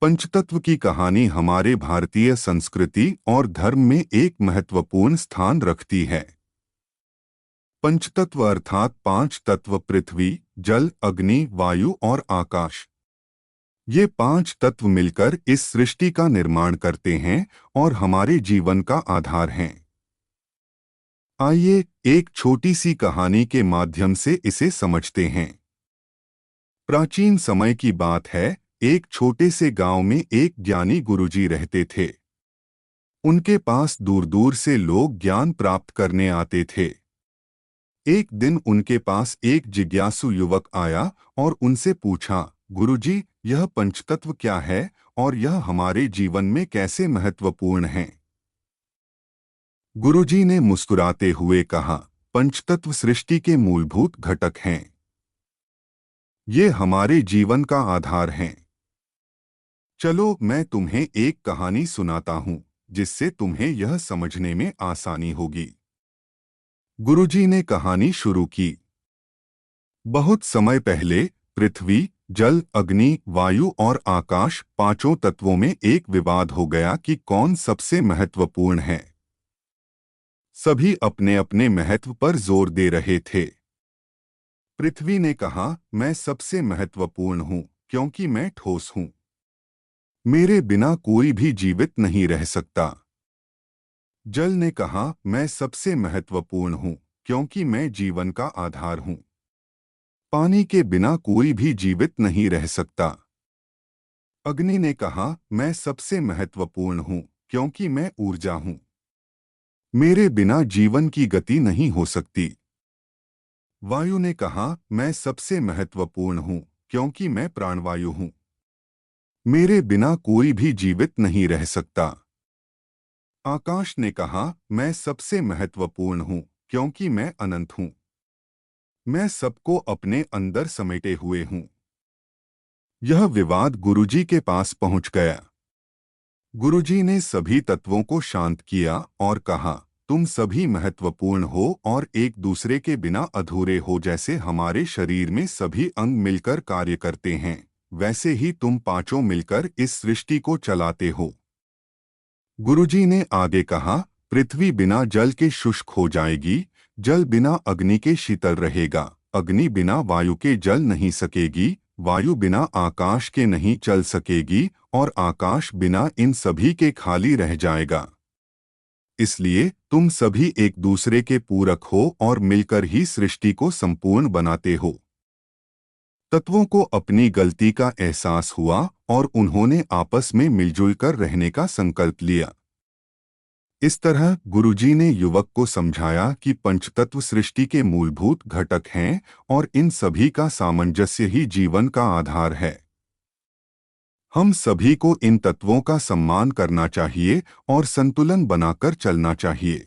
पंचतत्व की कहानी हमारे भारतीय संस्कृति और धर्म में एक महत्वपूर्ण स्थान रखती है। पंचतत्व अर्थात पांच तत्व पृथ्वी, जल, अग्नि, वायु और आकाश। ये पांच तत्व मिलकर इस सृष्टि का निर्माण करते हैं और हमारे जीवन का आधार हैं। आइए एक छोटी सी कहानी के माध्यम से इसे समझते हैं। प्राचीन समय की बात है, एक छोटे से गांव में एक ज्ञानी गुरुजी रहते थे। उनके पास दूर दूर से लोग ज्ञान प्राप्त करने आते थे। एक दिन उनके पास एक जिज्ञासु युवक आया और उनसे पूछा, गुरुजी, यह पंचतत्व क्या है और यह हमारे जीवन में कैसे महत्वपूर्ण है? गुरुजी ने मुस्कुराते हुए कहा, पंचतत्व सृष्टि के मूलभूत घटक हैं। ये हमारे जीवन का आधार हैं। चलो मैं तुम्हें एक कहानी सुनाता हूँ, जिससे तुम्हें यह समझने में आसानी होगी। गुरुजी ने कहानी शुरू की। बहुत समय पहले पृथ्वी, जल, अग्नि, वायु और आकाश पांचों तत्वों में एक विवाद हो गया कि कौन सबसे महत्वपूर्ण है। सभी अपने अपने महत्व पर जोर दे रहे थे। पृथ्वी ने कहा, मैं सबसे महत्वपूर्ण हूँ क्योंकि मैं ठोस हूँ। मेरे बिना कोई भी जीवित नहीं रह सकता। जल ने कहा, मैं सबसे महत्वपूर्ण हूँ क्योंकि मैं जीवन का आधार हूँ। पानी के बिना कोई भी जीवित नहीं रह सकता। अग्नि ने कहा, मैं सबसे महत्वपूर्ण हूँ क्योंकि मैं ऊर्जा हूँ। मेरे बिना जीवन की गति नहीं हो सकती। वायु ने कहा, मैं सबसे महत्वपूर्ण हूँ क्योंकि मैं प्राणवायु हूँ। मेरे बिना कोई भी जीवित नहीं रह सकता। आकाश ने कहा, मैं सबसे महत्वपूर्ण हूँ क्योंकि मैं अनंत हूँ। मैं सबको अपने अंदर समेटे हुए हूँ। यह विवाद गुरुजी के पास पहुंच गया। गुरुजी ने सभी तत्वों को शांत किया और कहा, तुम सभी महत्वपूर्ण हो और एक दूसरे के बिना अधूरे हो। जैसे हमारे शरीर में सभी अंग मिलकर कार्य करते हैं, वैसे ही तुम पांचों मिलकर इस सृष्टि को चलाते हो। गुरुजी ने आगे कहा, पृथ्वी बिना जल के शुष्क हो जाएगी, जल बिना अग्नि के शीतल रहेगा, अग्नि बिना वायु के जल नहीं सकेगी, वायु बिना आकाश के नहीं चल सकेगी और आकाश बिना इन सभी के खाली रह जाएगा। इसलिए तुम सभी एक दूसरे के पूरक हो और मिलकर ही सृष्टि को संपूर्ण बनाते हो। तत्वों को अपनी गलती का एहसास हुआ और उन्होंने आपस में मिलजुल कर रहने का संकल्प लिया। इस तरह गुरुजी ने युवक को समझाया कि पंचतत्व सृष्टि के मूलभूत घटक हैं और इन सभी का सामंजस्य ही जीवन का आधार है। हम सभी को इन तत्वों का सम्मान करना चाहिए और संतुलन बनाकर चलना चाहिए।